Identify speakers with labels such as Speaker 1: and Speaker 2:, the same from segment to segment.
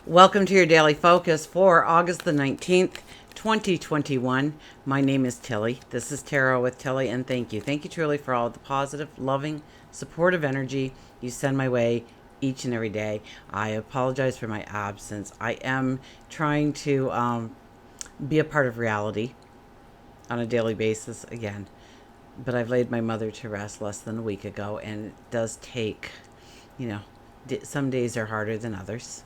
Speaker 1: Welcome to your daily focus for August the 19th, 2021. My name is Tilly. This is Tarot with Tilly, and thank you. Thank you truly for all the positive, loving, supportive energy you send my way each and every day. I apologize for my absence. I am trying to be a part of reality on a daily basis again, but I've laid my mother to rest less than a week ago, and it does take, some days are harder than others.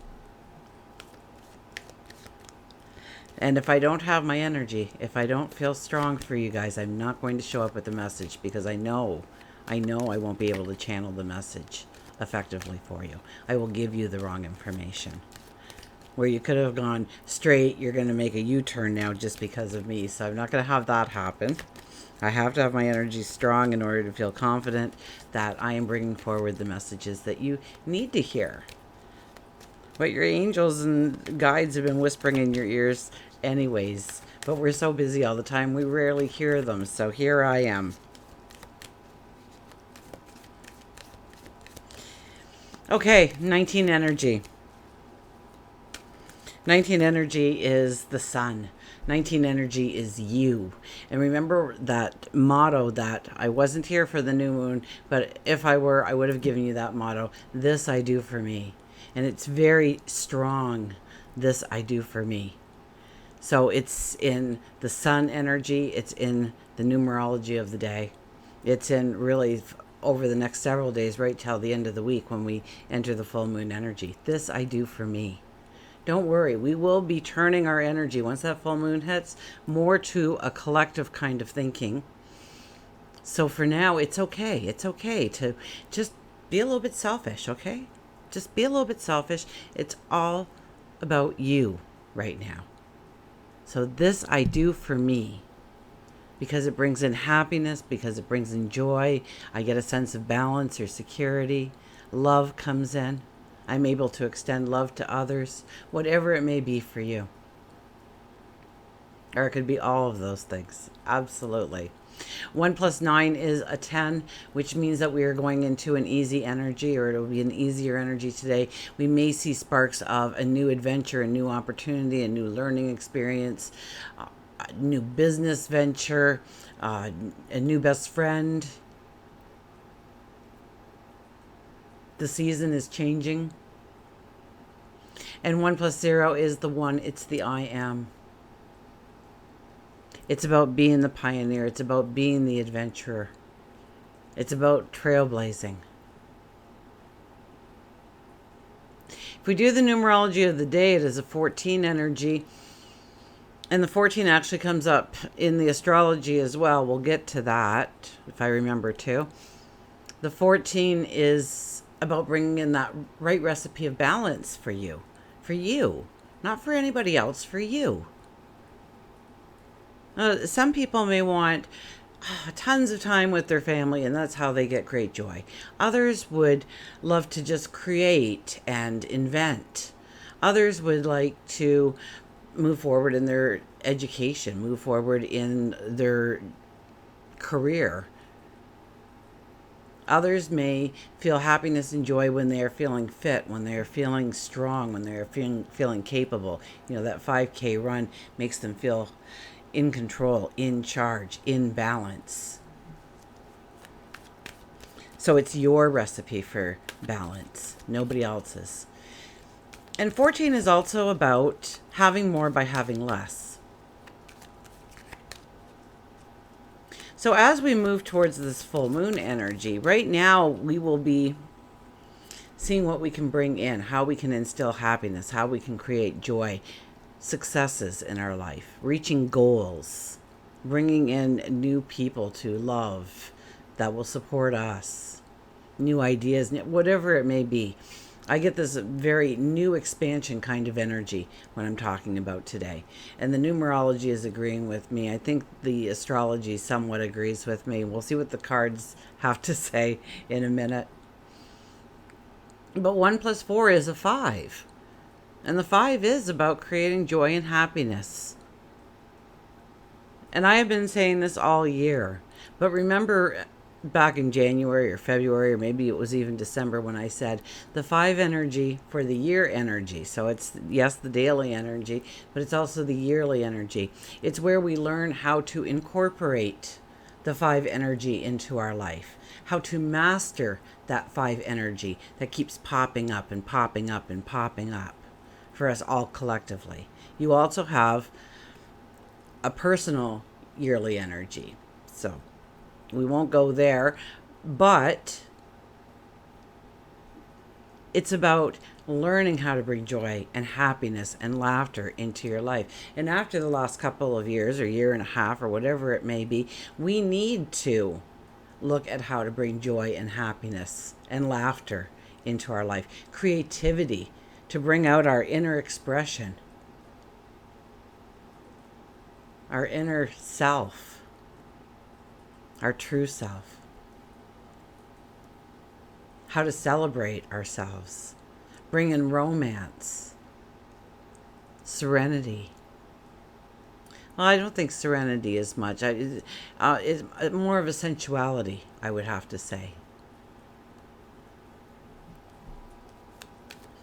Speaker 1: And if I don't have my energy, if I don't feel strong for you guys, I'm not going to show up with the message because I know I won't be able to channel the message effectively for you. I will give you the wrong information. Where you could have gone straight, you're going to make a U-turn now just because of me. So I'm not going to have that happen. I have to have my energy strong in order to feel confident that I am bringing forward the messages that you need to hear. What your angels and guides have been whispering in your ears anyways. But we're so busy all the time, we rarely hear them. So here I am. Okay, 19 energy. 19 energy is the sun. 19 energy is you. And remember that motto that I wasn't here for the new moon, but if I were, I would have given you that motto. This I do for me. And it's very strong. This I do for me. So it's in the sun energy. It's in the numerology of the day. It's in really over the next several days, right till the end of the week when we enter the full moon energy. This I do for me. Don't worry, we will be turning our energy once that full moon hits more to a collective kind of thinking. So for now, it's okay. It's okay to just be a little bit selfish, okay? Just be a little bit selfish. It's all about you right now. So this I do for me because it brings in happiness, because it brings in joy. I get a sense of balance or security. Love comes in. I'm able to extend love to others, whatever it may be for you. Or it could be all of those things. Absolutely. 1 + 9 is a 10, which means that we are going into an easy energy, or it'll be an easier energy today. We may see sparks of a new adventure, a new opportunity, a new learning experience, a new business venture, a new best friend. The season is changing. And 1 + 0 is the 1. It's the I am. It's about being the pioneer. It's about being the adventurer. It's about trailblazing. If we do the numerology of the day, it is a 14 energy. And the 14 actually comes up in the astrology as well. We'll get to that, if I remember to. The 14 is about bringing in that right recipe of balance for you. For you. Not for anybody else, for you. Some people may want tons of time with their family, and that's how they get great joy. Others would love to just create and invent. Others would like to move forward in their education, move forward in their career. Others may feel happiness and joy when they are feeling fit, when they are feeling strong, when they are feeling capable. That 5K run makes them feel in control, in charge, in balance. So it's your recipe for balance, nobody else's. And 14 is also about having more by having less. So as we move towards this full moon energy, right now we will be seeing what we can bring in, how we can instill happiness, how we can create joy, successes in our life, reaching goals, bringing in new people to love that will support us, new ideas, whatever it may be. I get this very new expansion kind of energy when I'm talking about today. And the numerology is agreeing with me. I think the astrology somewhat agrees with me. We'll see what the cards have to say in a minute. But 1 + 4 is a 5. And the 5 is about creating joy and happiness. And I have been saying this all year. But remember, back in January or February, or maybe it was even December, when I said the 5 energy for the year energy. So it's, yes, the daily energy, but it's also the yearly energy. It's where we learn how to incorporate the 5 energy into our life, how to master that 5 energy that keeps popping up and popping up and popping up for us all collectively. You also have a personal yearly energy. So we won't go there, but it's about learning how to bring joy and happiness and laughter into your life. And after the last couple of years, or year and a half, or whatever it may be, we need to look at how to bring joy and happiness and laughter into our life. Creativity to bring out our inner expression, our inner self, our true self. How to celebrate ourselves, bring in romance, serenity. Well, I don't think serenity is much. It's more of a sensuality, I would have to say.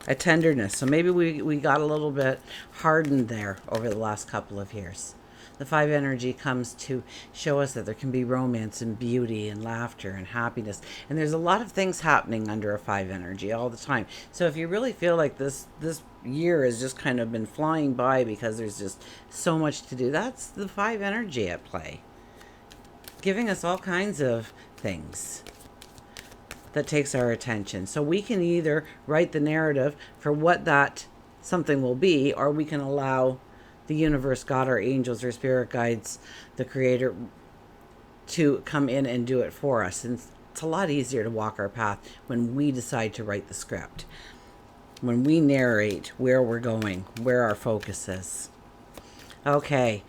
Speaker 1: A tenderness. So maybe we got a little bit hardened there over the last couple of years. The 5 energy comes to show us that there can be romance and beauty and laughter and happiness. And there's a lot of things happening under a 5 energy all the time. So if you really feel like this year has just kind of been flying by because there's just so much to do, that's the 5 energy at play, giving us all kinds of things that takes our attention. So we can either write the narrative for what that something will be, or we can allow the universe, God, our angels, our spirit guides, the creator, to come in and do it for us. And it's a lot easier to walk our path when we decide to write the script, when we narrate where we're going, where our focus is. Okay.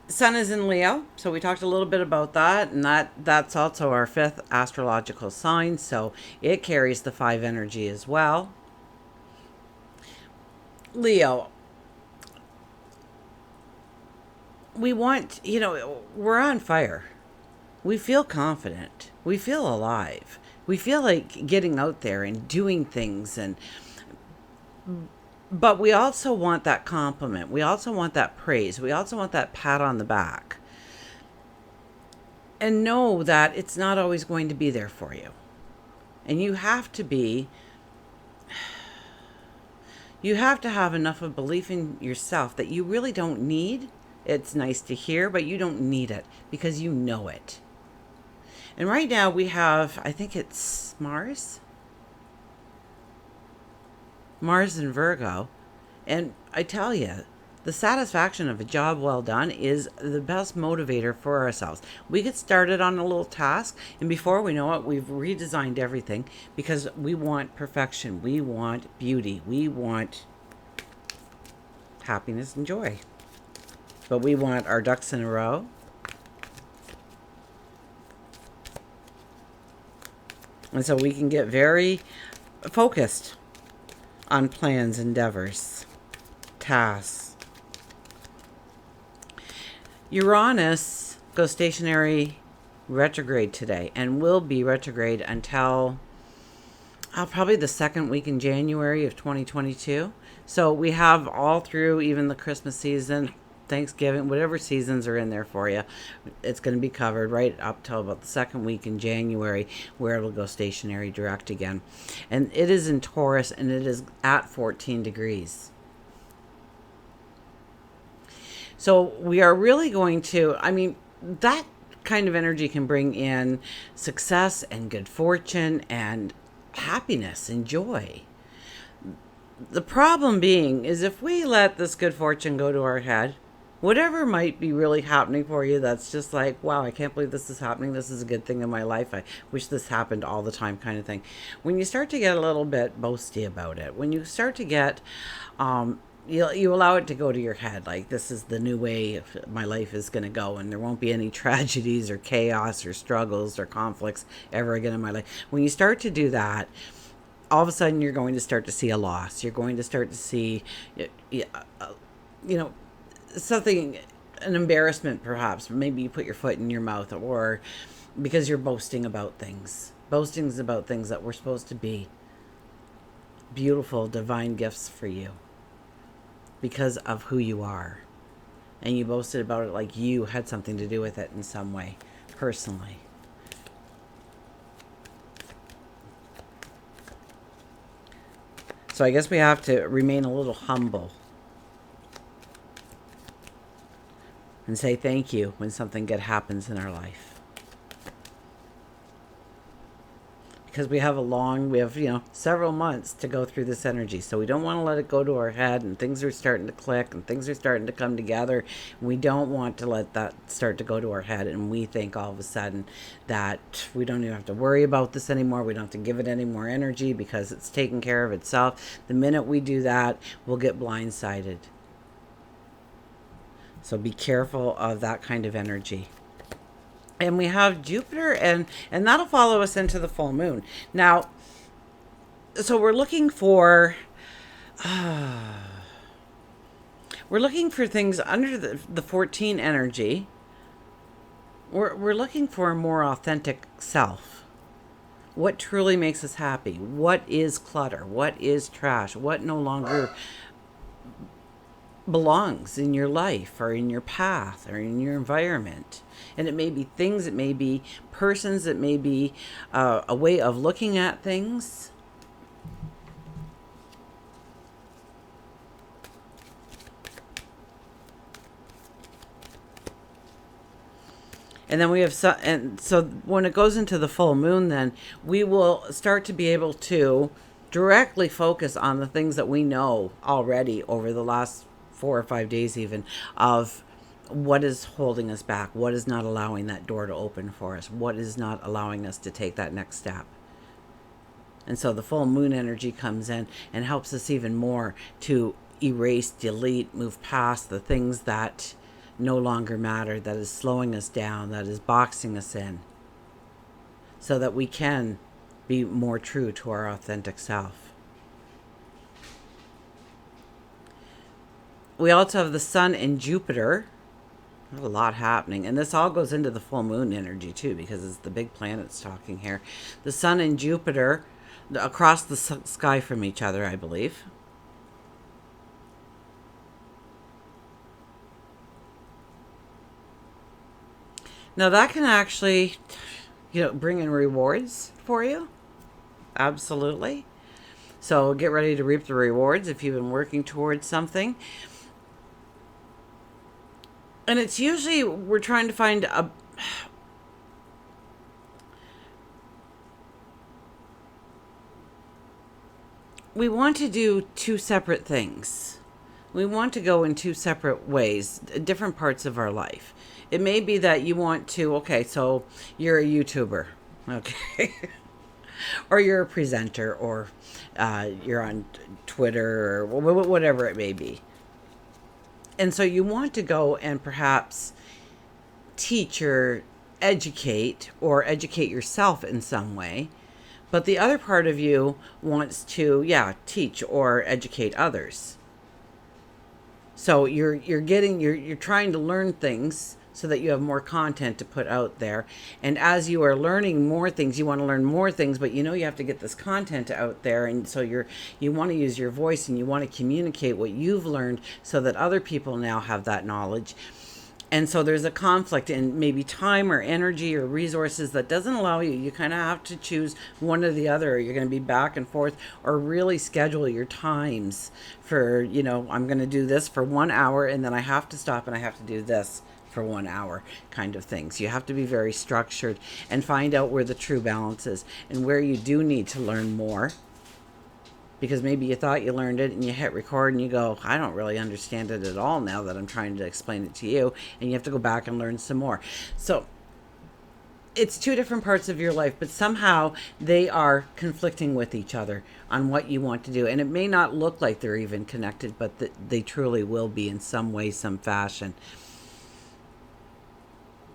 Speaker 1: Sun is in Leo, so we talked a little bit about that, and that's also our 5th astrological sign, so it carries the 5 energy as well. Leo, we want, we're on fire. We feel confident. We feel alive. We feel like getting out there and doing things, but we also want that compliment. We also want that praise. We also want that pat on the back. And know that it's not always going to be there for you. And you have to have enough of belief in yourself that you really don't need. It's nice to hear, but you don't need it because you know it. And right now we have, I think it's Mars in Virgo. And I tell you, the satisfaction of a job well done is the best motivator for ourselves. We get started on a little task, and before we know it, we've redesigned everything because we want perfection. We want beauty. We want happiness and joy. But we want our ducks in a row. And so we can get very focused on plans, endeavors, tasks. Uranus goes stationary retrograde today and will be retrograde until probably the 2nd week in January of 2022. So we have all through even the Christmas season, Thanksgiving, whatever seasons are in there for you, it's going to be covered right up till about the 2nd week in January, where it'll go stationary direct again. And it is in Taurus, and it is at 14 degrees. So we are really going to, that kind of energy can bring in success and good fortune and happiness and joy. The problem being is if we let this good fortune go to our head, whatever might be really happening for you, that's just like, wow, I can't believe this is happening. This is a good thing in my life. I wish this happened all the time, kind of thing. When you start to get a little bit boasty about it, when you start to get, you allow it to go to your head, like this is the new way my life is going to go, and there won't be any tragedies or chaos or struggles or conflicts ever again in my life. When you start to do that, all of a sudden you're going to start to see a loss. You're going to start to see, something an embarrassment, perhaps. Maybe you put your foot in your mouth, or because you're boasting about things. Boastings about things that were supposed to be beautiful, divine gifts for you because of who you are. And you boasted about it like you had something to do with it in some way, personally. So I guess we have to remain a little humble and say thank you when something good happens in our life. Because we have several months to go through this energy. So we don't want to let it go to our head, and things are starting to click and things are starting to come together. We don't want to let that start to go to our head, and we think all of a sudden that we don't even have to worry about this anymore. We don't have to give it any more energy because it's taking care of itself. The minute we do that, we'll get blindsided. So be careful of that kind of energy. And we have Jupiter, and that'll follow us into the full moon. Now, so we're looking for things under the 14 energy. We're looking for a more authentic self. What truly makes us happy? What is clutter? What is trash? What no longer belongs in your life or in your path or in your environment? And it may be things, it may be persons, it may be a way of looking at things. And then we have and so when it goes into the full moon, then we will start to be able to directly focus on the things that we know already over the last 4 or 5 days, even, of what is holding us back, what is not allowing that door to open for us, what is not allowing us to take that next step. And so the full moon energy comes in and helps us even more to erase, delete, move past the things that no longer matter, that is slowing us down, that is boxing us in, so that we can be more true to our authentic self. We also have the sun and Jupiter. There's a lot happening. And this all goes into the full moon energy too, because it's the big planets talking here. The sun and Jupiter across the sky from each other, I believe. Now that can actually, bring in rewards for you. Absolutely. So get ready to reap the rewards if you've been working towards something. And it's usually we're trying to find we want to do two separate things. We want to go in two separate ways, different parts of our life. It may be that you want to, so you're a YouTuber, okay? Or you're a presenter, or you're on Twitter, or whatever it may be. And so you want to go and perhaps teach or educate yourself in some way. But the other part of you wants to, teach or educate others. So you're trying to learn things so that you have more content to put out there. And as you are learning more things, you want to learn more things, but you have to get this content out there. And so you want to use your voice, and you want to communicate what you've learned so that other people now have that knowledge. And so there's a conflict in maybe time or energy or resources that doesn't allow you. You kind of have to choose one or the other. You're going to be back and forth, or really schedule your times for, I'm going to do this for 1 hour, and then I have to stop and I have to do this for 1 hour kind of things. You have to be very structured and find out where the true balance is and where you do need to learn more. Because maybe you thought you learned it and you hit record and you go, I don't really understand it at all now that I'm trying to explain it to you. And you have to go back and learn some more. So it's two different parts of your life, but somehow they are conflicting with each other on what you want to do. And it may not look like they're even connected, but they truly will be in some way, some fashion.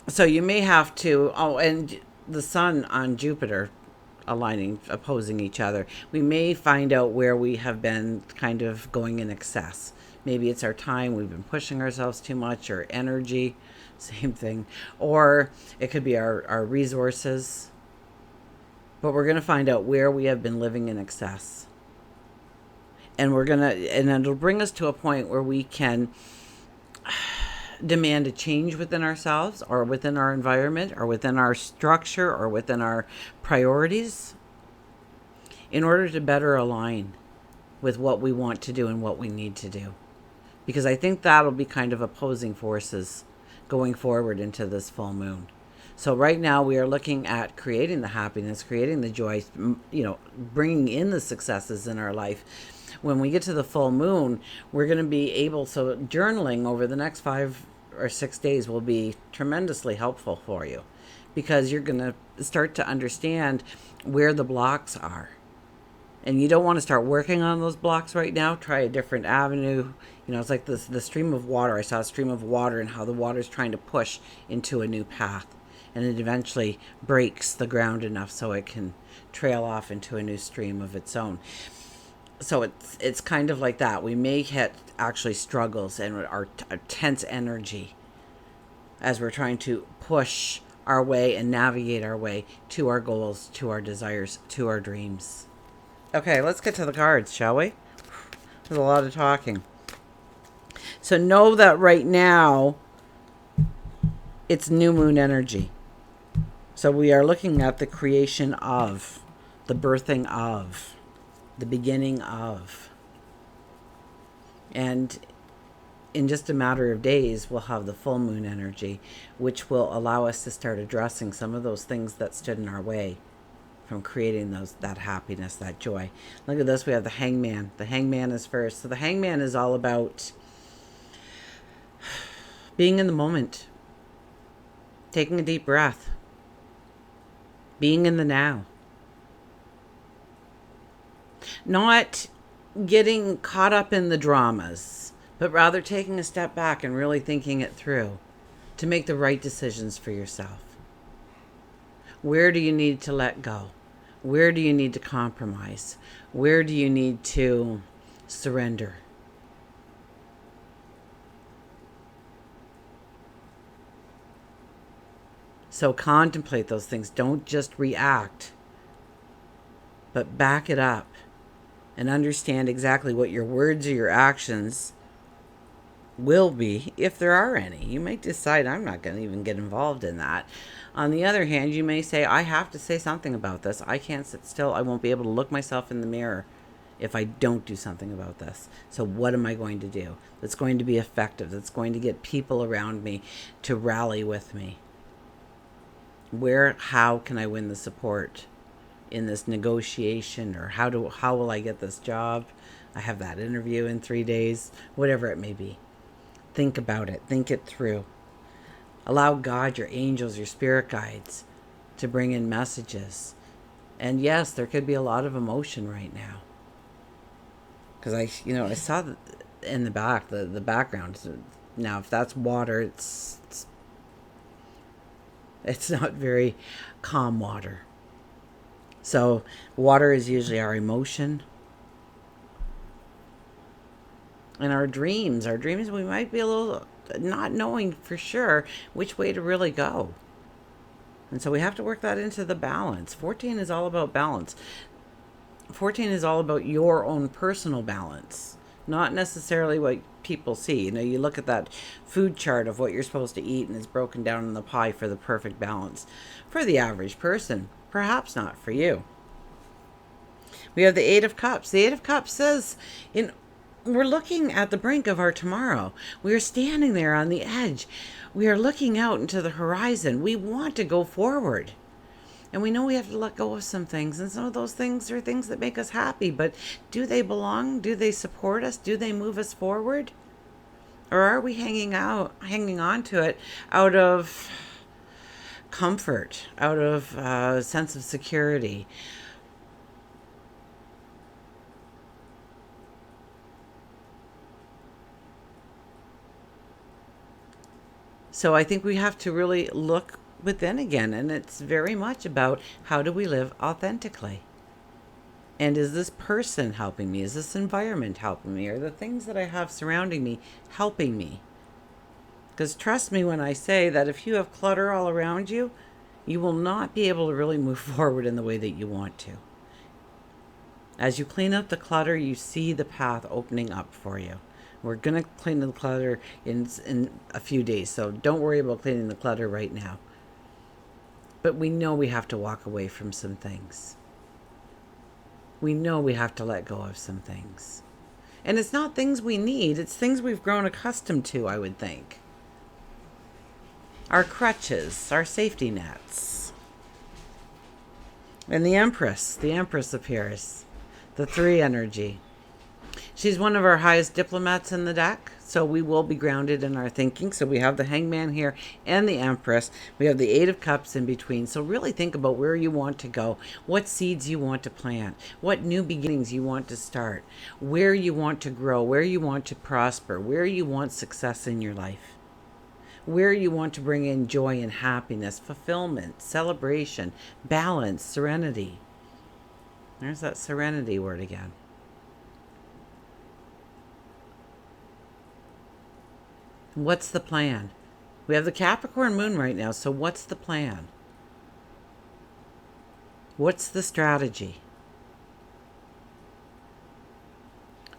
Speaker 1: So you may have to, and the sun on Jupiter opposing each other. We may find out where we have been kind of going in excess Maybe it's our time. We've been pushing ourselves too much, or energy, same thing. Or it could be our resources. But we're going to find out where we have been living in excess. And it'll bring us to a point where we can demand a change within ourselves, or within our environment, or within our structure, or within our priorities, in order to better align with what we want to do and what we need to do. Because I think that'll be kind of opposing forces going forward into this full moon. So right now we are looking at creating the happiness, creating the joy, bringing in the successes in our life. When we get to the full moon, we're going to be able, so journaling over the next 5 or 6 days will be tremendously helpful for you, because you're going to start to understand where the blocks are. And you don't want to start working on those blocks right now. Try a different avenue. It's like the stream of water. I saw a stream of water and how the water is trying to push into a new path. And it eventually breaks the ground enough so it can trail off into a new stream of its own. So it's kind of like that. We may hit actually struggles and our tense energy as we're trying to push our way and navigate our way to our goals, to our desires, to our dreams. Okay, let's get to the cards, shall we? There's a lot of talking. So know that right now, it's new moon energy. So we are looking at the creation of, the birthing of, the beginning of. And in just a matter of days, we'll have the full moon energy, which will allow us to start addressing some of those things that stood in our way from creating that happiness, that joy. Look at this. We have the hangman. The hangman is first. So the hangman is all about being in the moment, taking a deep breath, being in the now, not getting caught up in the dramas, but rather taking a step back and really thinking it through to make the right decisions for yourself. Where do you need to let go? Where do you need to compromise? Where do you need to surrender? So contemplate those things. Don't just react, but back it up and understand exactly what your words or your actions will be, if there are any. You might decide, I'm not going to even get involved in that. On the other hand, you may say, I have to say something about this. I can't sit still. I won't be able to look myself in the mirror if I don't do something about this. So what am I going to do that's going to be effective, that's going to get people around me to rally with me? How can I win the support in this negotiation? Or how will I get this job? I have that interview in 3 days, whatever it may be. Think about it. Think it through. Allow God, your angels, your spirit guides to bring in messages. And yes, there could be a lot of emotion right now. Because I saw in the back, the background. Now, if that's water, it's not very calm water. So water is usually our emotion. And our dreams, we might be a little not knowing for sure which way to really go. And so we have to work that into the balance. 14 is all about balance. 14 is all about your own personal balance, not necessarily what people see. You look at that food chart of what you're supposed to eat and it's broken down in the pie for the perfect balance. For the average person, perhaps not for you. We have the Eight of Cups. The Eight of Cups says, we're looking at the brink of our tomorrow. We are standing there on the edge. We are looking out into the horizon. We want to go forward. And we know we have to let go of some things. And some of those things are things that make us happy. But do they belong? Do they support us? Do they move us forward? Or are we hanging on to it out of comfort, out of a sense of security? So I think we have to really look within again, and it's very much about how do we live authentically. And is this person helping me? Is this environment helping me? Are the things that I have surrounding me helping me? Because trust me when I say that if you have clutter all around you, you will not be able to really move forward in the way that you want to. As you clean up the clutter, you see the path opening up for you. We're going to clean the clutter in a few days, so don't worry about cleaning the clutter right now. But we know we have to walk away from some things. We know we have to let go of some things. And it's not things we need, it's things we've grown accustomed to, I would think. Our crutches, our safety nets. And the Empress appears. The 3 energy. She's one of our highest diplomats in the deck, so we will be grounded in our thinking. So we have the Hangman here and the Empress. We have the 8 of Cups in between. So really think about where you want to go, what seeds you want to plant, what new beginnings you want to start, where you want to grow, where you want to prosper, where you want success in your life, where you want to bring in joy and happiness, fulfillment, celebration, balance, serenity. There's that serenity word again. What's the plan? We have the Capricorn moon right now, so what's the plan? What's the strategy?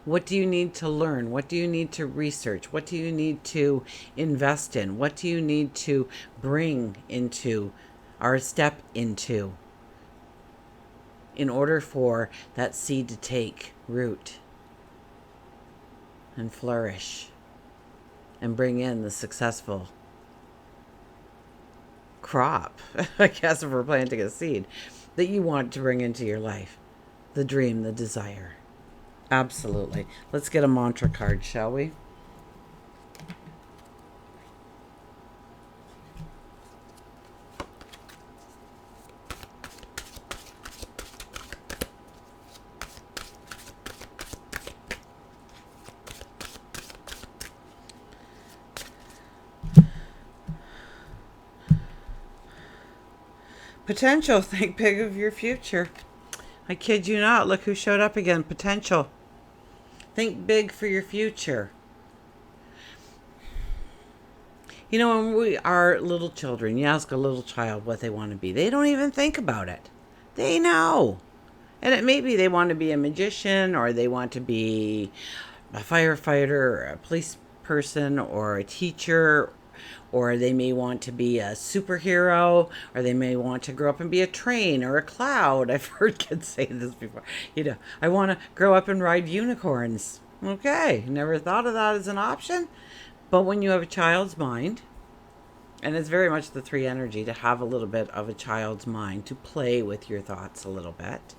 Speaker 1: What do you need to learn? What do you need to research? What do you need to invest in? What do you need to bring into or step into in order for that seed to take root and flourish and bring in the successful crop, I guess, if we're planting a seed that you want to bring into your life? The dream, the desire. Absolutely. Let's get a mantra card, shall we? Potential. Think big of your future. I kid you not. Look who showed up again. Potential. Think big for your future. You know, when we are little children, you ask a little child what they want to be. They don't even think about it. They know. And it may be they want to be a magician, or they want to be a firefighter, or a police person, or a teacher, or they may want to be a superhero, or they may want to grow up and be a train or a cloud. I've heard kids say this before. You know, I want to grow up and ride unicorns. Okay, never thought of that as an option. But when you have a child's mind, and it's very much the 3 energy, to have a little bit of a child's mind, to play with your thoughts a little bit.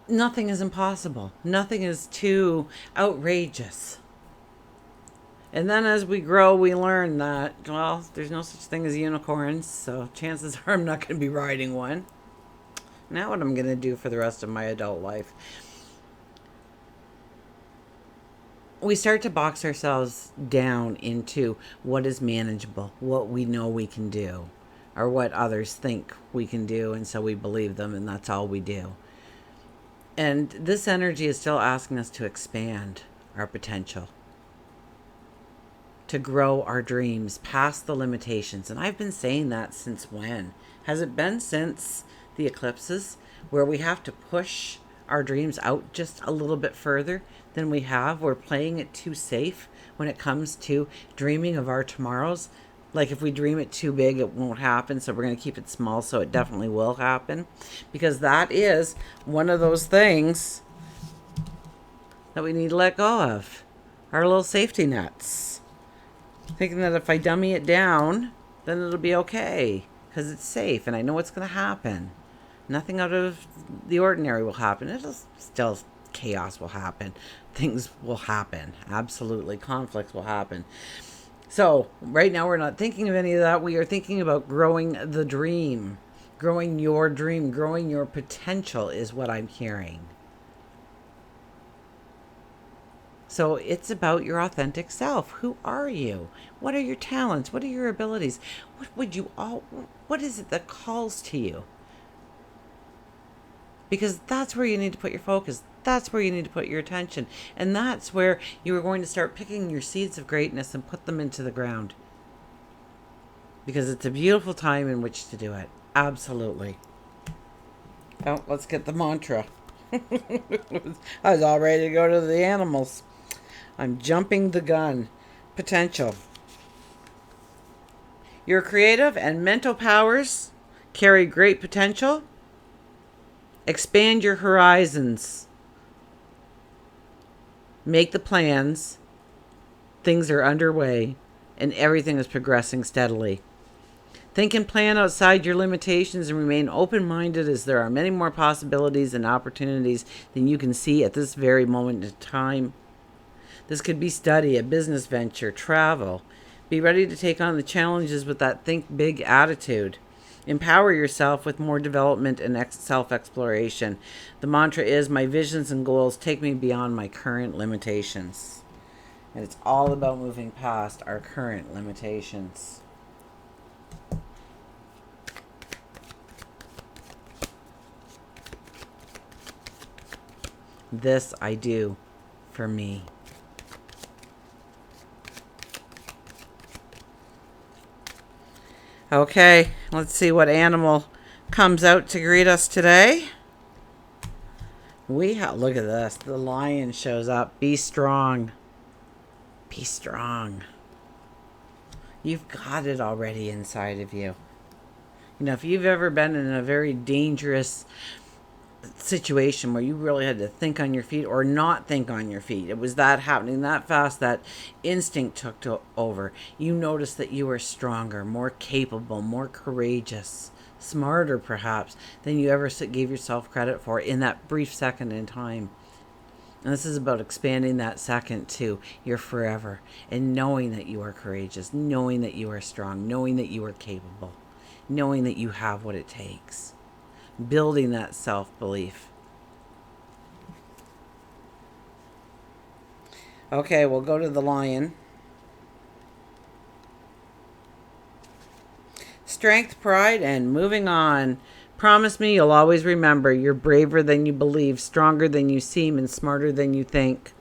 Speaker 1: Nothing is impossible. Nothing is too outrageous. And then as we grow, we learn that, well, there's no such thing as unicorns, so chances are I'm not going to be riding one. Now what I'm going to do for the rest of my adult life? We start to box ourselves down into what is manageable, what we know we can do, or what others think we can do, and so we believe them, and that's all we do. And this energy is still asking us to expand our potential, to grow our dreams past the limitations. And I've been saying that since when? Has it been since the eclipses, where we have to push our dreams out just a little bit further than we have? We're playing it too safe when it comes to dreaming of our tomorrows. Like if we dream it too big, it won't happen. So we're going to keep it small so it definitely will happen. Because that is one of those things that we need to let go of. Our little safety nets. Thinking that if I dummy it down, then it'll be okay. Because it's safe and I know what's going to happen. Nothing out of the ordinary will happen. It'll still, chaos will happen. Things will happen. Absolutely. Conflicts will happen. So right now we're not thinking of any of that. We are thinking about growing the dream. Growing your dream. Growing your potential is what I'm hearing. So it's about your authentic self. Who are you? What are your talents? What are your abilities? What is it that calls to you? because that's where you need to put your focus. That's where you need to put your attention. And that's where you are going to start picking your seeds of greatness and put them into the ground. Because it's a beautiful time in which to do it. Absolutely. Oh, let's get the mantra. I was all ready to go to the animals. I'm jumping the gun. Potential. Your creative and mental powers carry great potential. Expand your horizons. Make the plans. Things are underway, and everything is progressing steadily. Think and plan outside your limitations and remain open-minded, as there are many more possibilities and opportunities than you can see at this very moment in time. This could be study, a business venture, travel. Be ready to take on the challenges with that think big attitude. Empower yourself with more development and self-exploration. The mantra is, my visions and goals take me beyond my current limitations. And it's all about moving past our current limitations. This I do for me. Okay, let's see what animal comes out to greet us today. Look at this. The lion shows up. Be strong. Be strong. You've got it already inside of you. You know, if you've ever been in a very dangerous situation where you really had to think on your feet or not think on your feet, it was that happening that fast, that instinct took over. You noticed that you were stronger, more capable, more courageous, smarter perhaps than you ever gave yourself credit for in that brief second in time. And this is about expanding that second to your forever, and knowing that you are courageous, knowing that you are strong, knowing that you are capable, knowing that you have what it takes. Building that self-belief. Okay, we'll go to the lion. Strength, pride, and moving on. Promise me you'll always remember you're braver than you believe, stronger than you seem, and smarter than you think.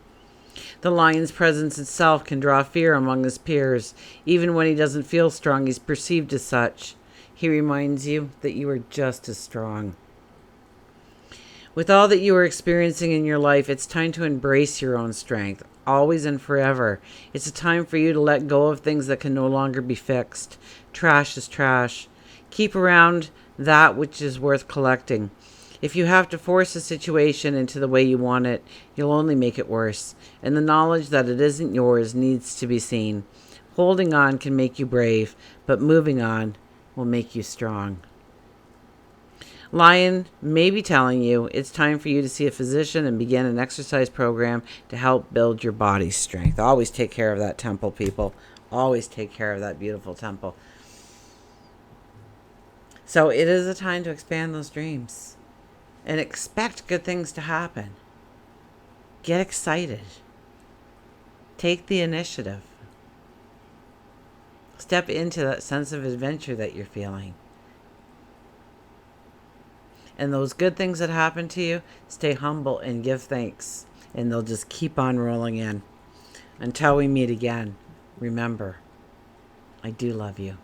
Speaker 1: The lion's presence itself can draw fear among his peers. Even when he doesn't feel strong, he's perceived as such. He reminds you that you are just as strong. With all that you are experiencing in your life, it's time to embrace your own strength, always and forever. It's a time for you to let go of things that can no longer be fixed. Trash is trash. Keep around that which is worth collecting. If you have to force a situation into the way you want it, you'll only make it worse. And the knowledge that it isn't yours needs to be seen. Holding on can make you brave, but moving on will make you strong. Lion may be telling you it's time for you to see a physician and begin an exercise program to help build your body's strength. Always take care of that temple, people. Always take care of that beautiful temple. So it is a time to expand those dreams and expect good things to happen. Get excited. Take the initiative. Step into that sense of adventure that you're feeling. And those good things that happen to you, stay humble and give thanks. And they'll just keep on rolling in. Until we meet again, remember, I do love you.